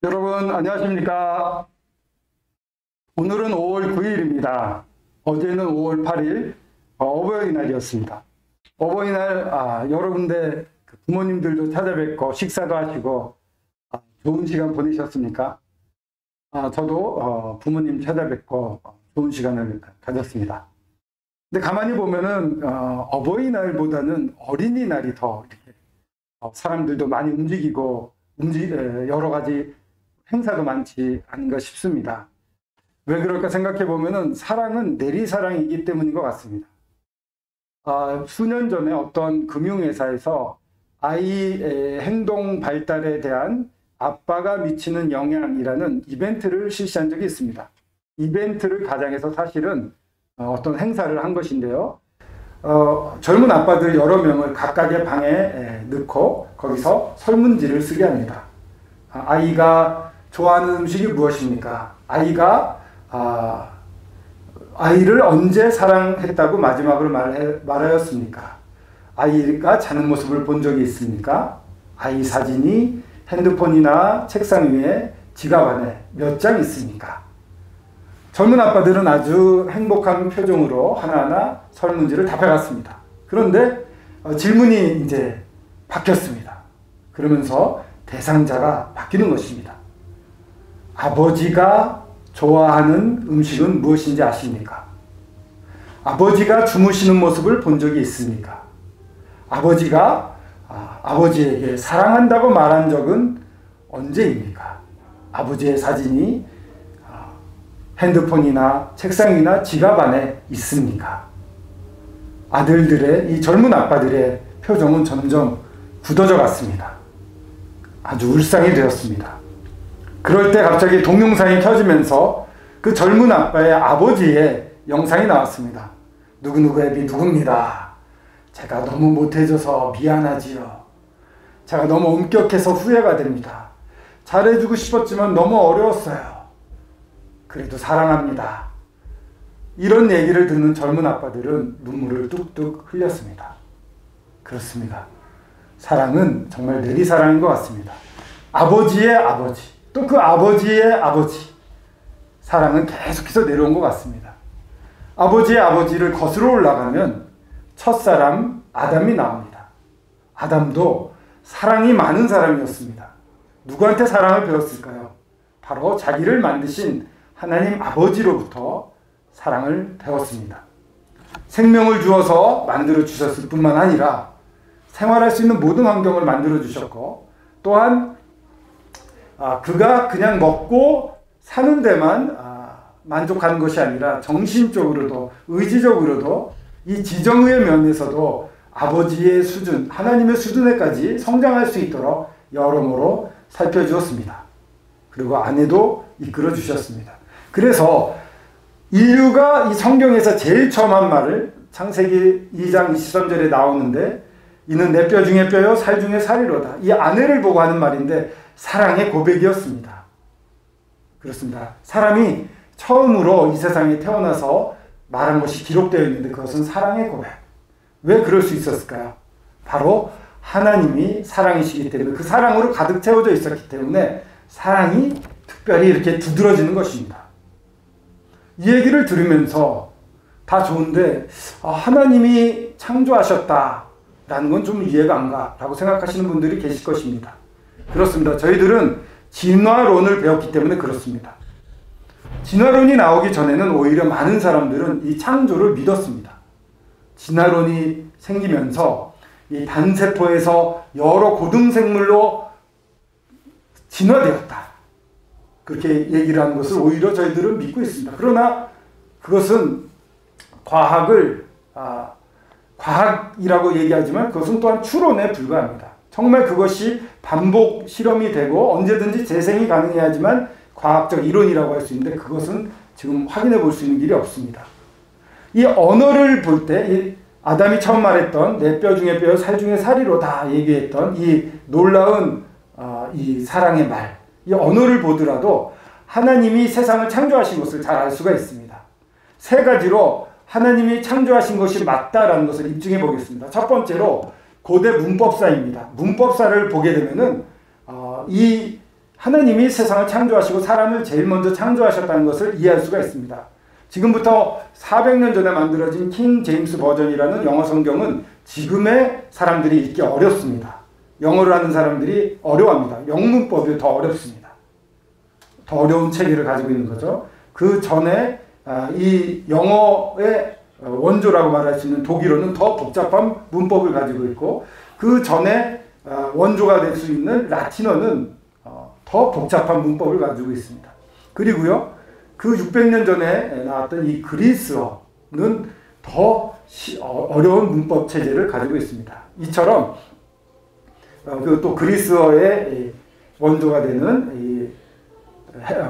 여러분 안녕하십니까? 오늘은 5월 9일입니다. 어제는 5월 8일 어버이날이었습니다. 어버이날 여러 군데 부모님들도 찾아뵙고 식사도 하시고 좋은 시간 보내셨습니까? 저도 부모님 찾아뵙고 좋은 시간을 가졌습니다. 근데 가만히 보면은 어버이날보다는 어린이날이 더 이렇게 사람들도 많이 움직이고 여러 가지 행사도 많지 않은가 싶습니다. 왜 그럴까 생각해 보면은 사랑은 내리사랑이기 때문인 것 같습니다. 수년 전에 어떤 금융회사에서 아이의 행동 발달에 대한 아빠가 미치는 영향이라는 이벤트를 실시한 적이 있습니다. 이벤트를 가장해서 사실은 어떤 행사를 한 것인데요. 젊은 아빠들 여러 명을 각각의 방에 넣고 거기서 설문지를 쓰게 합니다. 아이가 좋아하는 음식이 무엇입니까? 아이를 언제 사랑했다고 마지막으로 말하였습니까? 아이가 자는 모습을 본 적이 있습니까? 아이 사진이 핸드폰이나 책상 위에 지갑 안에 몇 장 있습니까? 젊은 아빠들은 아주 행복한 표정으로 하나하나 설문지를 답해갔습니다. 그런데 질문이 이제 바뀌었습니다. 그러면서 대상자가 바뀌는 것입니다. 아버지가 좋아하는 음식은 무엇인지 아십니까? 아버지가 주무시는 모습을 본 적이 있습니까? 아버지가 아버지에게 사랑한다고 말한 적은 언제입니까? 아버지의 사진이 핸드폰이나 책상 위나 지갑 안에 있습니까? 이 젊은 아빠들의 표정은 점점 굳어져 갔습니다. 아주 울상이 되었습니다. 그럴 때 갑자기 동영상이 켜지면서 그 젊은 아빠의 아버지의 영상이 나왔습니다. 누구누구 앱이 누굽니다. 제가 너무 못해줘서 미안하지요. 제가 너무 엄격해서 후회가 됩니다. 잘해주고 싶었지만 너무 어려웠어요. 그래도 사랑합니다. 이런 얘기를 듣는 젊은 아빠들은 눈물을 뚝뚝 흘렸습니다. 그렇습니다. 사랑은 정말 내리사랑인 것 같습니다. 아버지의 아버지, 또 그 아버지의 아버지, 사랑은 계속해서 내려온 것 같습니다. 아버지의 아버지를 거슬러 올라가면 첫사람 아담이 나옵니다. 아담도 사랑이 많은 사람이었습니다. 누구한테 사랑을 배웠을까요? 바로 자기를 만드신 하나님 아버지로부터 사랑을 배웠습니다. 생명을 주어서 만들어 주셨을 뿐만 아니라 생활할 수 있는 모든 환경을 만들어 주셨고, 또한 그가 그냥 먹고 사는 데만 만족하는 것이 아니라 정신적으로도 의지적으로도 이 지정의 면에서도 아버지의 수준, 하나님의 수준에까지 성장할 수 있도록 여러모로 살펴주었습니다. 그리고 아내도 이끌어 주셨습니다. 그래서 인류가 이 성경에서 제일 처음 한 말을 창세기 2장 23절에 나오는데, 이는 내 뼈 중에 뼈요 살 중에 살이로다. 이 아내를 보고 하는 말인데 사랑의 고백이었습니다. 그렇습니다. 사람이 처음으로 이 세상에 태어나서 말한 것이 기록되어 있는데 그것은 사랑의 고백. 왜 그럴 수 있었을까요? 바로 하나님이 사랑이시기 때문에, 그 사랑으로 가득 채워져 있었기 때문에 사랑이 특별히 이렇게 두드러지는 것입니다. 이 얘기를 들으면서 다 좋은데 하나님이 창조하셨다라는 건 좀 이해가 안 가라고 생각하시는 분들이 계실 것입니다. 그렇습니다. 저희들은 진화론을 배웠기 때문에 그렇습니다. 진화론이 나오기 전에는 오히려 많은 사람들은 이 창조를 믿었습니다. 진화론이 생기면서 이 단세포에서 여러 고등생물로 진화되었다, 그렇게 얘기를 하는 것을 오히려 저희들은 믿고 있습니다. 그러나 그것은 과학이라고 얘기하지만 그것은 또한 추론에 불과합니다. 정말 그것이 반복 실험이 되고 언제든지 재생이 가능해야지만 과학적 이론이라고 할 수 있는데, 그것은 지금 확인해 볼 수 있는 길이 없습니다. 이 언어를 볼 때 아담이 처음 말했던 내 뼈 중에 뼈, 살 중에 살이로다 얘기했던 이 놀라운 이 사랑의 말, 이 언어를 보더라도 하나님이 세상을 창조하신 것을 잘 알 수가 있습니다. 세 가지로 하나님이 창조하신 것이 맞다라는 것을 입증해 보겠습니다. 첫 번째로 고대 문법사입니다. 문법사를 보게 되면은 이 하나님이 세상을 창조하시고 사람을 제일 먼저 창조하셨다는 것을 이해할 수가 있습니다. 지금부터 400년 전에 만들어진 킹 제임스 버전이라는 영어 성경은 지금의 사람들이 읽기 어렵습니다. 영어를 하는 사람들이 어려워합니다. 영문법이 더 어렵습니다. 더 어려운 체계를 가지고 있는 거죠. 그 전에 이 영어의 원조라고 말할 수 있는 독일어는 더 복잡한 문법을 가지고 있고, 그 전에 원조가 될 수 있는 라틴어는 더 복잡한 문법을 가지고 있습니다. 그리고요, 그 600년 전에 나왔던 이 그리스어는 더 어려운 문법 체제를 가지고 있습니다. 이처럼 또 그리스어의 원조가 되는 이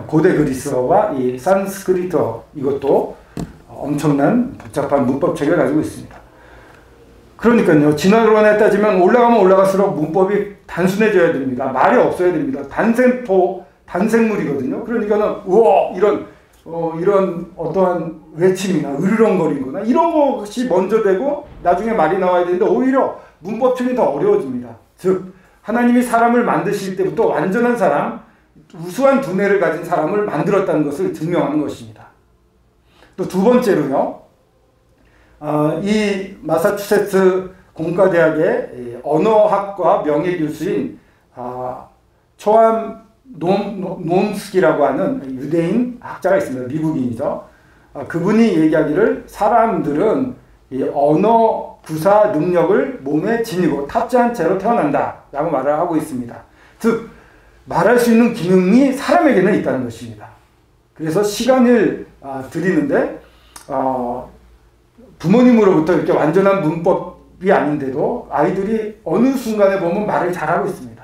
고대 그리스어와 이 산스크리트어, 이것도 엄청난 복잡한 문법 체계를 가지고 있습니다. 그러니까요, 진화론에 따지면 올라가면 올라갈수록 문법이 단순해져야 됩니다. 말이 없어야 됩니다. 단생물이거든요. 그러니까는 우와 이런 어떠한 외침이나 으르렁거리거나 이런 것이 먼저 되고 나중에 말이 나와야 되는데 오히려 문법층이 더 어려워집니다. 즉 하나님이 사람을 만드실 때부터 완전한 사람, 우수한 두뇌를 가진 사람을 만들었다는 것을 증명하는 것입니다. 또 두 번째로요, 이 마사추세츠 공과대학의 언어학과 명예교수인 초암 놈스키라고 하는 유대인 학자가 있습니다. 미국인이죠. 그분이 얘기하기를 사람들은 이 언어 구사 능력을 몸에 지니고 탑재한 채로 태어난다 라고 말을 하고 있습니다. 즉 말할 수 있는 기능이 사람에게는 있다는 것입니다. 그래서 시간을 들이는데 부모님으로부터 이렇게 완전한 문법이 아닌데도 아이들이 어느 순간에 보면 말을 잘하고 있습니다.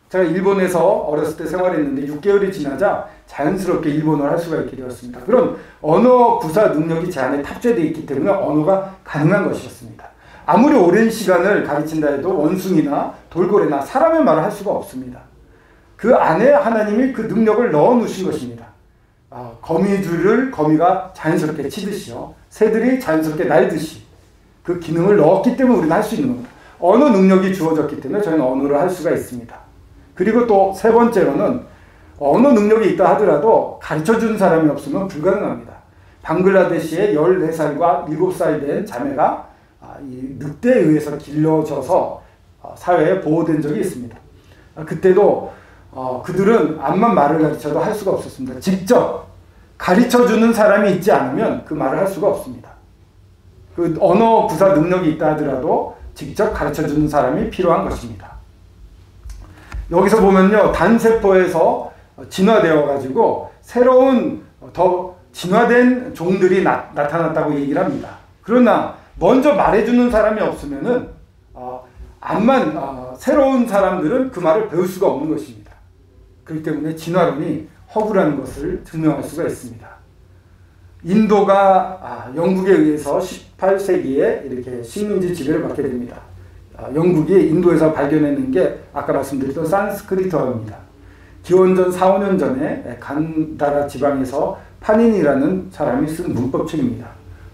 제가 일본에서 어렸을 때 생활했는데 6개월이 지나자 자연스럽게 일본어를 할 수가 있게 되었습니다. 그런 언어 구사 능력이 제 안에 탑재되어 있기 때문에 언어가 가능한 것이었습니다. 아무리 오랜 시간을 가르친다 해도 원숭이나 돌고래나 사람의 말을 할 수가 없습니다. 그 안에 하나님이 그 능력을 넣어 놓으신 것입니다. 거미가 자연스럽게 치듯이요, 새들이 자연스럽게 날듯이 그 기능을 넣었기 때문에 우리는 할 수 있는 겁니다. 언어 능력이 주어졌기 때문에 저희는 언어를 할 수가 있습니다. 그리고 또 세 번째로는 언어 능력이 있다 하더라도 가르쳐주는 사람이 없으면 불가능합니다. 방글라데시의 14살과 7살 된 자매가 이 늑대에 의해서 길러져서 사회에 보호된 적이 있습니다. 그때도 그들은 암만 말을 가르쳐도 할 수가 없었습니다. 직접 가르쳐주는 사람이 있지 않으면 그 말을 할 수가 없습니다. 그 언어 구사 능력이 있다 하더라도 직접 가르쳐주는 사람이 필요한 것입니다. 여기서 보면요, 단세포에서 진화되어 가지고 새로운 더 진화된 종들이 나타났다고 얘기를 합니다. 그러나 먼저 말해주는 사람이 없으면은 새로운 사람들은 그 말을 배울 수가 없는 것입니다. 그렇기 때문에 진화론이 허구라는 것을 증명할 수가 있습니다. 인도가 영국에 의해서 18세기에 이렇게 식민지 지배를 받게 됩니다. 영국이 인도에서 발견해낸 게 아까 말씀드렸던 산스크리트어입니다. 기원전 4, 5년 전에 간다라 지방에서 파닌이라는 사람이 쓴 문법책입니다.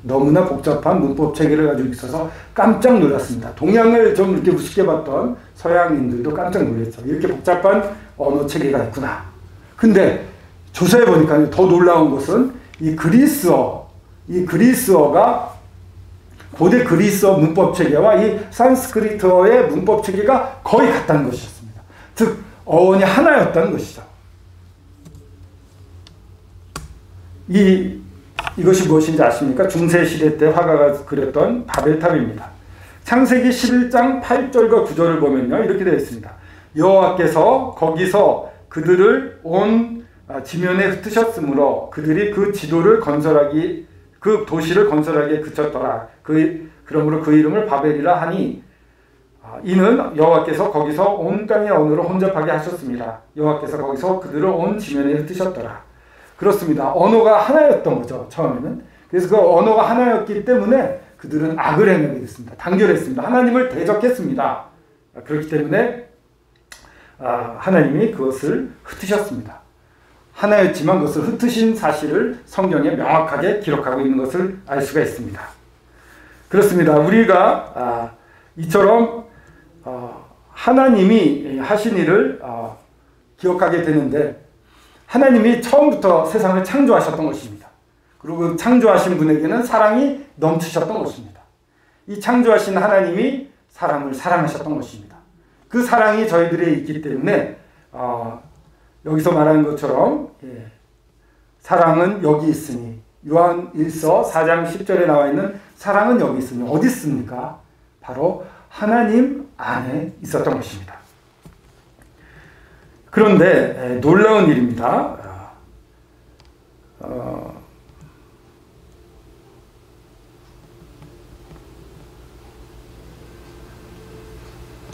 너무나 복잡한 문법체계를 가지고 있어서 깜짝 놀랐습니다. 동양을 좀 이렇게 우습게 봤던 서양인들도 깜짝 놀랐죠. 이렇게 복잡한 언어체계가 있구나. 근데 조사해 보니까 더 놀라운 것은 이 그리스어가 고대 그리스어 문법체계와 이 산스크리트어의 문법체계가 거의 같다는 것이었습니다. 즉 어원이 하나였다는 것이죠. 이것이 무엇인지 아십니까? 중세시대 때 화가가 그렸던 바벨탑입니다. 창세기 11장 8절과 9절을 보면요, 이렇게 되어 있습니다. 여호와께서 거기서 그들을 온 지면에 흩으셨으므로 그들이 그 도시를 건설하기에 그쳤더라. 그러므로 그 이름을 바벨이라 하니 이는 여호와께서 거기서 온 땅의 언어를 혼잡하게 하셨습니다. 여호와께서 거기서 그들을 온 지면에 흩으셨더라. 그렇습니다. 언어가 하나였던 거죠, 처음에는. 그래서 그 언어가 하나였기 때문에 그들은 악을 행하게 됐습니다. 단결했습니다. 하나님을 대적했습니다. 그렇기 때문에 하나님이 그것을 흩으셨습니다. 하나였지만 그것을 흩으신 사실을 성경에 명확하게 기록하고 있는 것을 알 수가 있습니다. 그렇습니다. 우리가 이처럼 하나님이 하신 일을 기억하게 되는데 하나님이 처음부터 세상을 창조하셨던 것입니다. 그리고 창조하신 분에게는 사랑이 넘치셨던 것입니다. 이 창조하신 하나님이 사람을 사랑하셨던 것입니다. 그 사랑이 저희들에 있기 때문에 여기서 말하는 것처럼 사랑은 여기 있으니 요한일서 4장 10절에 나와 있는 사랑은 여기 있으니 어디 있습니까? 바로 하나님 안에 있었던 것입니다. 그런데 놀라운 일입니다.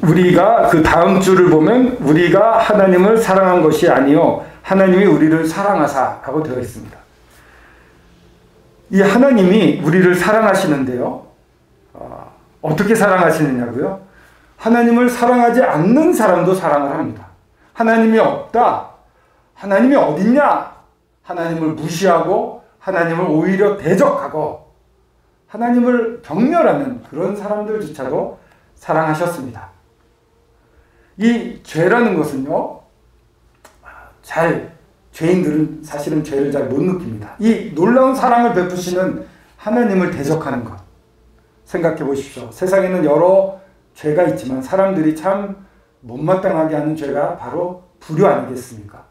우리가 그 다음 주를 보면 우리가 하나님을 사랑한 것이 아니요 하나님이 우리를 사랑하사라고 되어 있습니다. 이 하나님이 우리를 사랑하시는데요. 어떻게 사랑하시느냐고요? 하나님을 사랑하지 않는 사람도 사랑을 합니다. 하나님이 없다. 하나님이 어딨냐? 하나님을 무시하고 하나님을 오히려 대적하고 하나님을 경멸하는 그런 사람들조차도 사랑하셨습니다. 이 죄라는 것은요, 죄인들은 사실은 죄를 잘 못 느낍니다. 이 놀라운 사랑을 베푸시는 하나님을 대적하는 것. 생각해 보십시오. 세상에는 여러 죄가 있지만 사람들이 참 못마땅하게 하는 죄가 바로 불효 아니겠습니까?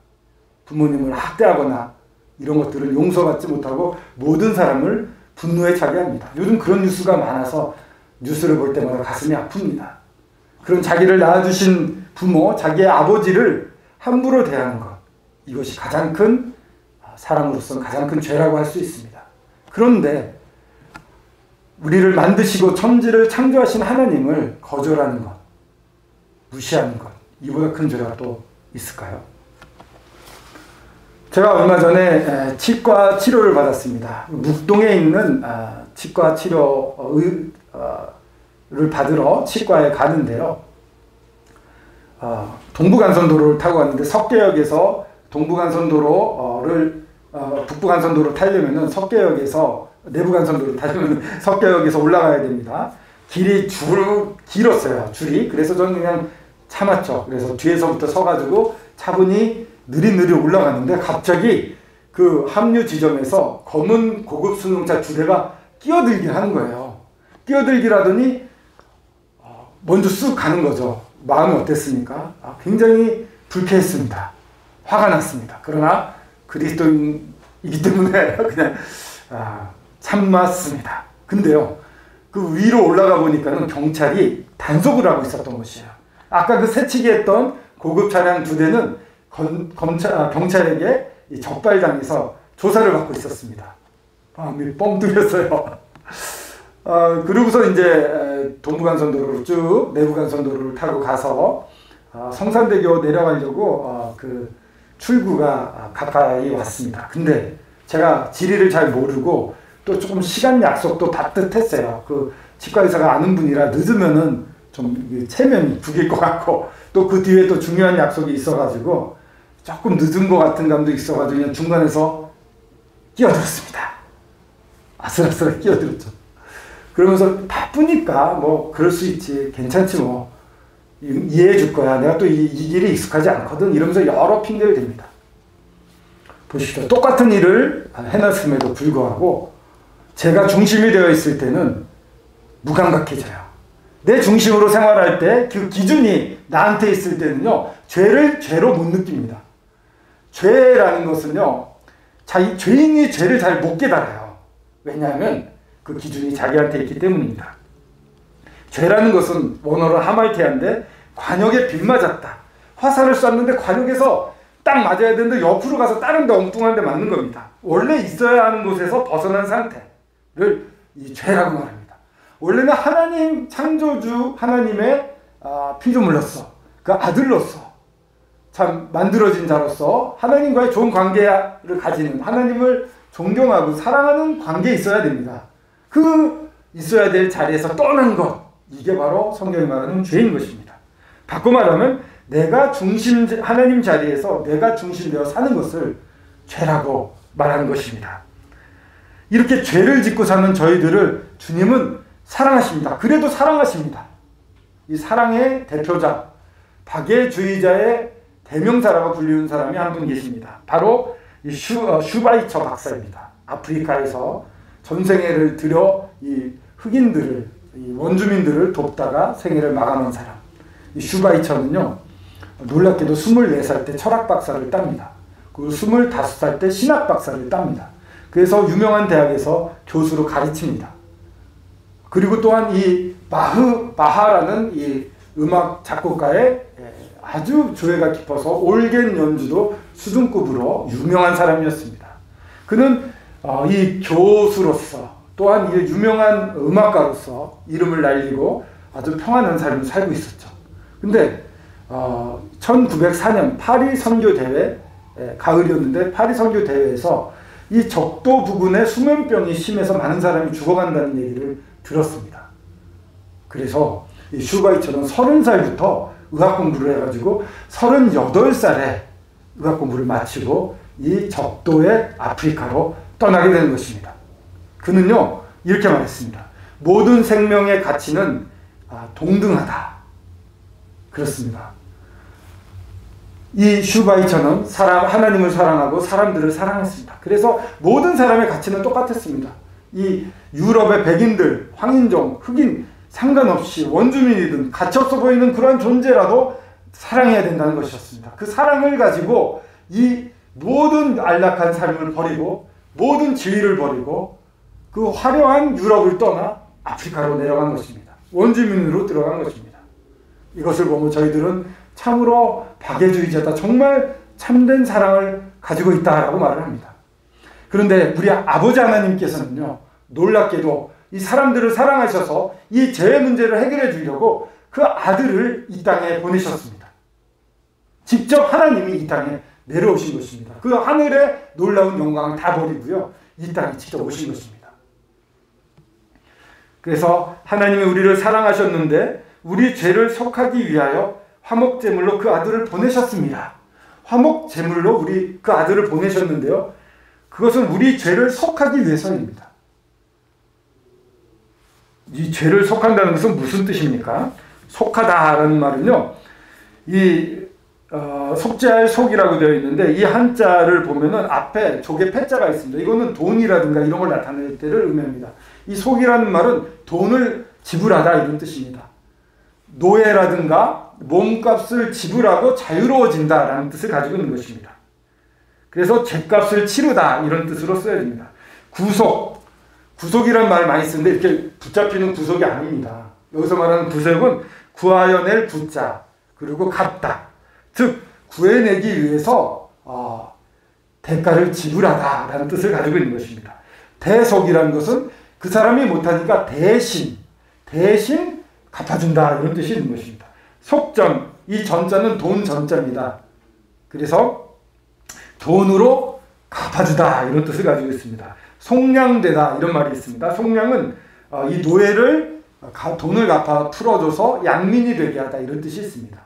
부모님을 학대하거나 이런 것들을 용서받지 못하고 모든 사람을 분노에 차게 합니다. 요즘 그런 뉴스가 많아서 뉴스를 볼 때마다 가슴이 아픕니다. 그런 자기를 낳아주신 부모, 자기의 아버지를 함부로 대하는 것. 이것이 가장 큰 사랑으로서는 가장 큰 죄라고 할 수 있습니다. 그런데 우리를 만드시고 천지를 창조하신 하나님을 거절하는 것, 무시하는 것, 이보다 큰 죄가 또 있을까요? 제가 얼마 전에 치과 치료를 받았습니다. 묵동에 있는 치과 치료를 받으러 치과에 가는데요. 동부간선도로를 타고 갔는데 석계역에서 동부간선도로를 북부간선도로 타려면 석계역에서 내부간선도로 타려면 석계역에서 올라가야 됩니다. 길이 길었어요. 줄이. 그래서 저는 그냥 참았죠. 그래서 뒤에서부터 서가지고 차분히 느릿느릿 올라가는데 갑자기 그 합류 지점에서 검은 고급 승용차 2대가 끼어들기 하는 거예요. 끼어들기 하더니 먼저 쑥 가는 거죠. 마음이 어땠습니까? 굉장히 불쾌했습니다. 화가 났습니다. 그러나 그리스도인이기 때문에 그냥 참았습니다. 근데요, 그 위로 올라가 보니까는 경찰이 단속을 하고 있었던 것이에요. 아까 그 새치기 했던 고급 차량 2대는 경찰에게 적발당해서 조사를 받고 있었습니다. 마음이 뻥 뚫렸어요. 그러고서 이제 동부간선도로로 쭉 내부간선도로를 타고 가서 성산대교 내려가려고 그 출구가 가까이 왔습니다. 근데 제가 지리를 잘 모르고 또 조금 시간 약속도 바듯했어요. 그 치과의사가 아는 분이라 늦으면은 좀 체면이 구길 것 같고 또 그 뒤에 또 중요한 약속이 있어가지고 조금 늦은 것 같은 감도 있어가지고 그냥 중간에서 끼어들었습니다. 아슬아슬하게 끼어들었죠. 그러면서 바쁘니까 뭐 그럴 수 있지, 괜찮지 뭐 이해해 줄 거야, 내가 또 이 길에 익숙하지 않거든, 이러면서 여러 핑계를 댑니다. 보십시오. 똑같은 일을 해놨음에도 불구하고 제가 중심이 되어 있을 때는 무감각해져요. 내 중심으로 생활할 때 그 기준이 나한테 있을 때는요, 죄를 죄로 못 느낍니다. 죄라는 것은요, 죄인이 죄를 잘 못 깨달아요. 왜냐하면 그 기준이 자기한테 있기 때문입니다. 죄라는 것은 원어로 하말티아인데 관역에 빗맞았다. 화살을 쐈는데 관역에서 딱 맞아야 되는데 옆으로 가서 다른 데 엉뚱한 데 맞는 겁니다. 원래 있어야 하는 곳에서 벗어난 상태를 이 죄라고 말합니다. 원래는 하나님 창조주 하나님의 피조물로서 그 아들로서 참 만들어진 자로서 하나님과의 좋은 관계를 가지는, 하나님을 존경하고 사랑하는 관계에 있어야 됩니다. 그 있어야 될 자리에서 떠난 것, 이게 바로 성경이 말하는 죄인 것입니다. 바꿔 말하면 내가 하나님 자리에서 내가 중심되어 사는 것을 죄라고 말하는 것입니다. 이렇게 죄를 짓고 사는 저희들을 주님은 사랑하십니다. 그래도 사랑하십니다. 이 사랑의 대표자, 박애주의자의 대명사라고 불리는 사람이 한 분 계십니다. 바로 이 슈바이처 박사입니다. 아프리카에서 전생애를 들여 이 흑인들을, 이 원주민들을 돕다가 생애를 마감한 사람. 이 슈바이처는요, 놀랍게도 24살 때 철학 박사를 땄니다. 그리고 25살 때 신학 박사를 땁니다. 그래서 유명한 대학에서 교수로 가르칩니다. 그리고 또한 이 바하라는 이 음악 작곡가의 아주 조예가 깊어서 올겐 연주도 수준급으로 유명한 사람이었습니다. 그는 이 교수로서 또한 이 유명한 음악가로서 이름을 날리고 아주 평안한 삶을 살고 있었죠. 근데 1904년 파리 선교대회, 가을이었는데 파리 선교대회에서 이 적도 부근에 수면병이 심해서 많은 사람이 죽어간다는 얘기를 들었습니다. 그래서 이 슈바이처는 30살부터 의학 공부를 해가지고 38살에 의학 공부를 마치고 이 적도의 아프리카로 떠나게 되는 것입니다. 그는요, 이렇게 말했습니다. 모든 생명의 가치는 동등하다. 그렇습니다. 이 슈바이처는 하나님을 사랑하고 사람들을 사랑했습니다. 그래서 모든 사람의 가치는 똑같았습니다. 이 유럽의 백인들, 황인종, 흑인 상관없이 원주민이든 가치없어 보이는 그러한 존재라도 사랑해야 된다는 것이었습니다. 그 사랑을 가지고 이 모든 안락한 삶을 버리고 모든 지위를 버리고 그 화려한 유럽을 떠나 아프리카로 내려간 것입니다. 원주민으로 들어간 것입니다. 이것을 보면 저희들은 참으로 박애주의자다, 정말 참된 사랑을 가지고 있다라고 말을 합니다. 그런데 우리 아버지 하나님께서는요, 놀랍게도 이 사람들을 사랑하셔서 이 죄의 문제를 해결해 주려고 그 아들을 이 땅에 보내셨습니다. 직접 하나님이 이 땅에 내려오신 것입니다. 그 하늘의 놀라운 영광을 다 버리고요, 이 땅에 직접 오신 것입니다. 그래서 하나님이 우리를 사랑하셨는데 우리 죄를 속하기 위하여 화목제물로 그 아들을 보내셨습니다. 화목제물로 그 아들을 보내셨는데요, 그것은 우리 죄를 속하기 위해서입니다. 이 죄를 속한다는 것은 무슨 뜻입니까? 속하다라는 말은요, 속죄할 속이라고 되어 있는데 이 한자를 보면은 앞에 조개 패자가 있습니다. 이거는 돈이라든가 이런 걸 나타낼 때를 의미합니다. 이 속이라는 말은 돈을 지불하다 이런 뜻입니다. 노예라든가 몸값을 지불하고 자유로워진다라는 뜻을 가지고 있는 것입니다. 그래서 죄값을 치르다 이런 뜻으로 써집니다. 구속이라는 말을 많이 쓰는데 이렇게 붙잡히는 구속이 아닙니다. 여기서 말하는 구속은 구하여 낼 구자, 그리고 갚다. 즉 구해내기 위해서 대가를 지불하다라는 뜻을 가지고 있는 것입니다. 대속이라는 것은 그 사람이 못하니까 대신 갚아준다 이런 뜻이 있는 것입니다. 속전, 이 전자는 돈 전자입니다. 그래서 돈으로 갚아주다 이런 뜻을 가지고 있습니다. 속량되다 이런 말이 있습니다. 속량은 이 노예를 돈을 갚아 풀어줘서 양민이 되게 하다 이런 뜻이 있습니다.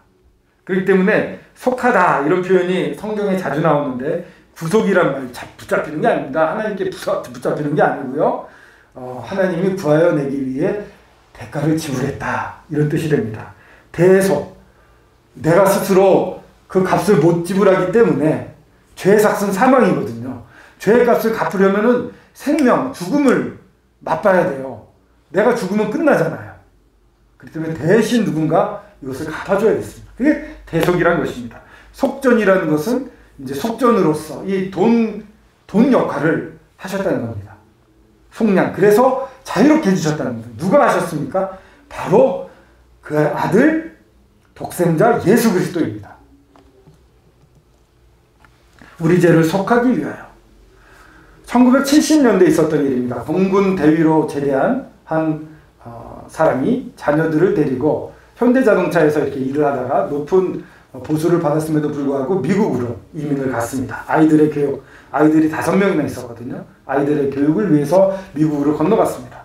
그렇기 때문에 속하다 이런 표현이 성경에 자주 나오는데 구속이란 말 붙잡히는 게 아닙니다. 하나님께 붙잡히는 게 아니고요, 하나님이 구하여 내기 위해 대가를 지불했다 이런 뜻이 됩니다. 대속, 내가 스스로 그 값을 못 지불하기 때문에 죄의 삭은 사망이거든요. 죄의 값을 갚으려면은 생명, 죽음을 맛봐야 돼요. 내가 죽으면 끝나잖아요. 그렇기 때문에 대신 누군가 이것을 갚아줘야 됐습니다. 그게 대속이라는 것입니다. 속전이라는 것은 이제 속전으로서 이 돈 역할을 하셨다는 겁니다. 속량. 그래서 자유롭게 해주셨다는 겁니다. 누가 하셨습니까? 바로 그 아들, 독생자 예수 그리스도입니다. 우리 죄를 속하기 위하여. 1970년대에 있었던 일입니다. 공군 대위로 제대한 한 사람이 자녀들을 데리고 현대자동차에서 이렇게 일을 하다가 높은 보수를 받았음에도 불구하고 미국으로 이민을 갔습니다. 아이들의 교육, 아이들이 5명이나 있었거든요. 아이들의 교육을 위해서 미국으로 건너갔습니다.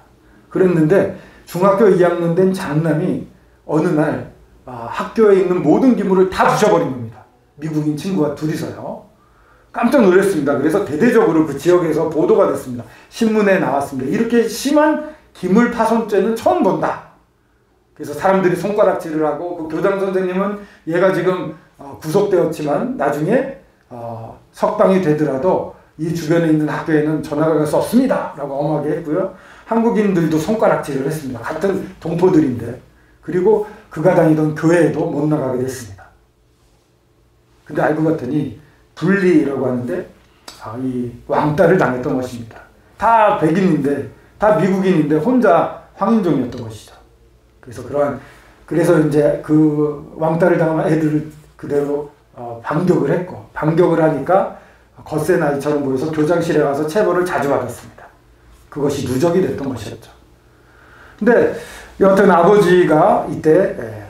그랬는데 중학교 2학년 된 장남이 어느 날 학교에 있는 모든 기물을 다 부셔버린 겁니다. 미국인 친구와 둘이서요. 깜짝 놀랐습니다. 그래서 대대적으로 그 지역에서 보도가 됐습니다. 신문에 나왔습니다. 이렇게 심한 기물 파손죄는 처음 본다. 그래서 사람들이 손가락질을 하고 그 교장 선생님은 얘가 지금 구속되었지만 나중에 석방이 되더라도 이 주변에 있는 학교에는 전학을 갈 수 없습니다 라고 엄하게 했고요. 한국인들도 손가락질을 했습니다. 같은 동포들인데. 그리고 그가 다니던 교회에도 못 나가게 됐습니다. 근데 알고 봤더니 분리라고 하는데 이 왕따를 당했던 것입니다. 다 백인인데, 다 미국인인데 혼자 황인종이었던 것이죠. 그래서 이제 그 왕따를 당한 애들을 그대로 반격을 했고, 반격을 하니까 겉새 나이처럼 보여서 교장실에 가서 체벌을 자주 받았습니다. 그것이 누적이 됐던 것이었죠. 근데 여하튼 아버지가 이때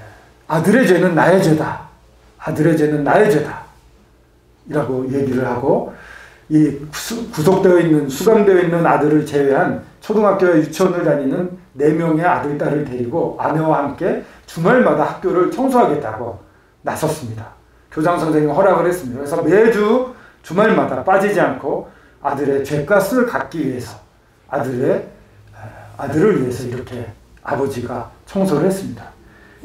아들의 죄는 나의 죄다. 아들의 죄는 나의 죄다. 이라고 얘기를 하고, 이 구속되어 있는, 수감되어 있는 아들을 제외한 초등학교와 유치원을 다니는 4명의 아들, 딸을 데리고 아내와 함께 주말마다 학교를 청소하겠다고 나섰습니다. 교장 선생님이 허락을 했습니다. 그래서 매주 주말마다 빠지지 않고 아들의 죄값을 갚기 위해서, 아들을 위해서 이렇게 아버지가 청소를 했습니다.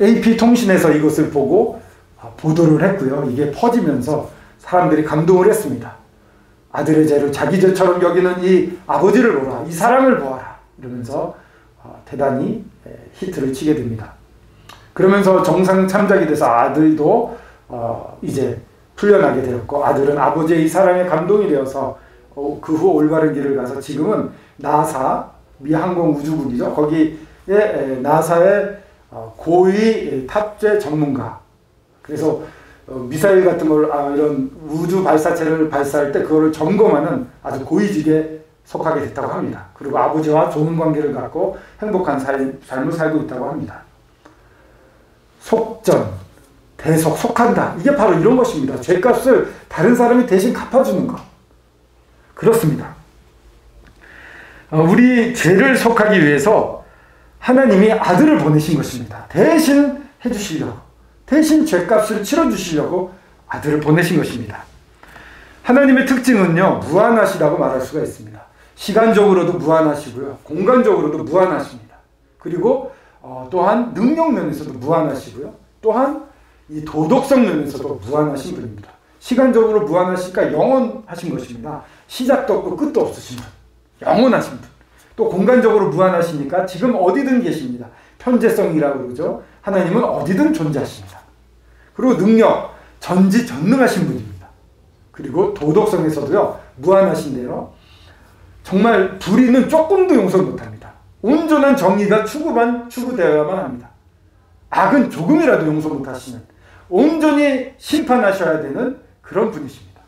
AP통신에서 이것을 보고 보도를 했고요. 이게 퍼지면서 사람들이 감동을 했습니다. 아들의 죄를 자기 죄처럼 여기는 이 아버지를 보라, 이 사랑을 보아라, 이러면서 대단히 히트를 치게 됩니다. 그러면서 정상 참작이 돼서 아들도 이제 풀려나게 되었고, 아들은 아버지의 이 사랑에 감동이 되어서 그 후 올바른 길을 가서 지금은 나사, 미 항공우주국이죠. 거기에 나사의 고위 탑재 전문가. 그래서 미사일 같은 걸, 이런 우주 발사체를 발사할 때 그거를 점검하는 아주 고위직에 속하게 됐다고 합니다. 그리고 아버지와 좋은 관계를 갖고 행복한 삶을 살고 있다고 합니다. 속전, 대속, 속한다. 이게 바로 이런 것입니다. 죄값을 다른 사람이 대신 갚아주는 것. 그렇습니다. 우리 죄를 속하기 위해서 하나님이 아들을 보내신 것입니다. 대신 해주시려고. 대신 죄값을 치러주시려고 아들을 보내신 것입니다. 하나님의 특징은요, 무한하시다고 말할 수가 있습니다. 시간적으로도 무한하시고요, 공간적으로도 무한하십니다. 그리고 또한 능력 면에서도 무한하시고요, 또한 이 도덕성 면에서도 무한하신 분입니다. 시간적으로 무한하시니까 영원하신 것입니다. 시작도 없고 끝도 없으신 분, 영원하신 분. 또 공간적으로 무한하시니까 지금 어디든 계십니다. 편재성이라고 그러죠. 하나님은 어디든 존재하십니다. 그리고 능력, 전지전능하신 분입니다. 그리고 도덕성에서도요, 무한하신데요, 정말 불의는 조금도 용서 못합니다. 온전한 정의가 추구되어야만 합니다. 악은 조금이라도 용서 못하시는, 온전히 심판하셔야 되는 그런 분이십니다.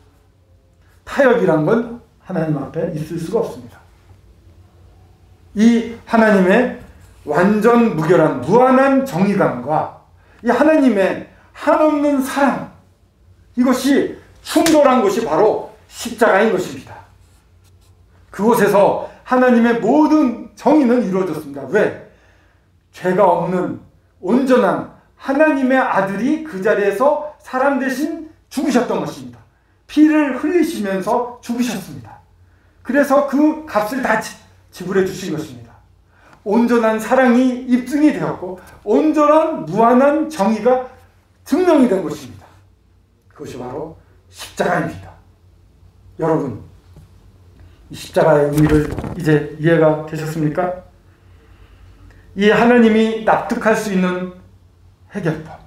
타협이란 건 하나님 앞에 있을 수가 없습니다. 이 하나님의 완전 무결한 무한한 정의감과 이 하나님의 한없는 사랑, 이것이 충돌한 것이 바로 십자가인 것입니다. 그곳에서 하나님의 모든 정의는 이루어졌습니다. 왜? 죄가 없는 온전한 하나님의 아들이 그 자리에서 사람 대신 죽으셨던 것입니다. 피를 흘리시면서 죽으셨습니다. 그래서 그 값을 다 지불해 주신 것입니다. 온전한 사랑이 입증이 되었고 온전한 무한한 정의가 증명이 된 것입니다. 그것이 바로 십자가입니다. 여러분, 이 십자가의 의미를 이제 이해가 되셨습니까? 이 하나님이 납득할 수 있는 해결법,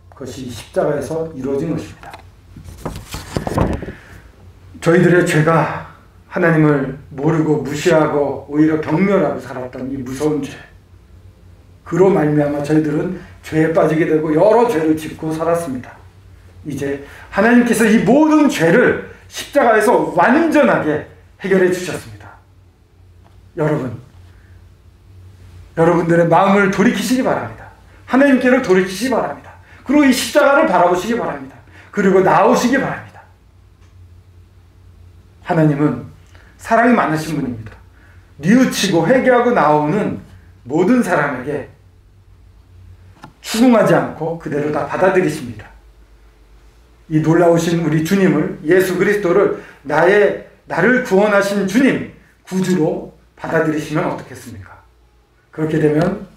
그것이 십자가에서 이루어진 것입니다. 저희들의 죄가 하나님을 모르고 무시하고 오히려 경멸하고 살았던 이 무서운 죄, 그로 말미암아 저희들은 죄에 빠지게 되고 여러 죄를 짓고 살았습니다. 이제 하나님께서 이 모든 죄를 십자가에서 완전하게 해결해 주셨습니다. 여러분들의 마음을 돌이키시기 바랍니다. 하나님께로 돌이키시기 바랍니다. 그리고 이 십자가를 바라보시기 바랍니다. 그리고 나오시기 바랍니다. 하나님은 사랑이 많으신 분입니다. 뉘우치고 회개하고 나오는 모든 사람에게 추궁하지 않고 그대로 다 받아들이십니다. 이 놀라우신 우리 주님을, 예수 그리스도를 나를 구원하신 주님, 구주로 받아들이시면 어떻겠습니까? 그렇게 되면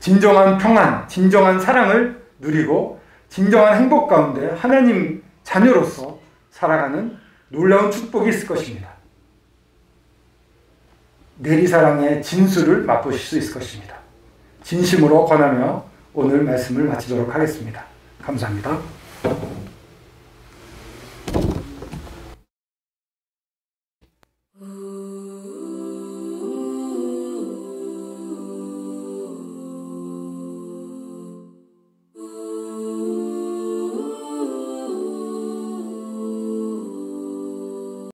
진정한 평안, 진정한 사랑을 누리고 진정한 행복 가운데 하나님 자녀로서 살아가는 놀라운 축복이 있을 것입니다. 내리사랑의 진수를 맛보실 수 있을 것입니다. 진심으로 권하며 오늘 말씀을 마치도록 하겠습니다. 감사합니다.